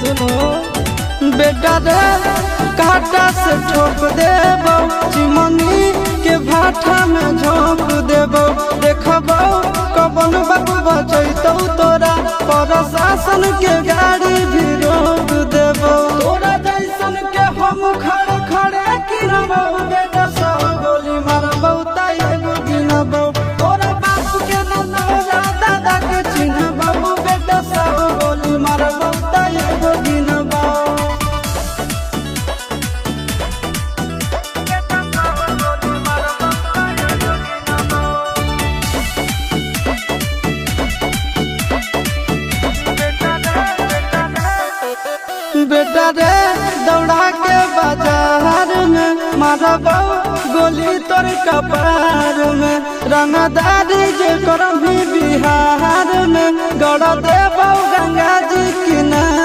सुनो बेटा रे काटा से ठोक देबो चिमनी के भाटा में झोंक देबो देखबो कबन बाबू बचैतौ तोरा प्रशासन के गाड़ी भी रोक देबो तोरा जैसन के हम खड़े खड़े गिरबो बेटा सब गोली मारबो ताई एगो गिनबो तोरा बाप के न तोरा दादा के चिन्हबो बेटा सब गोली मारबो ताई एगो गिनबो बेटा रे दौड़ा के बाजार में मारबो गोली तोर कपार में रंगदारी जे करम भी बिहार में गड़ देबो गंगा जी किनारे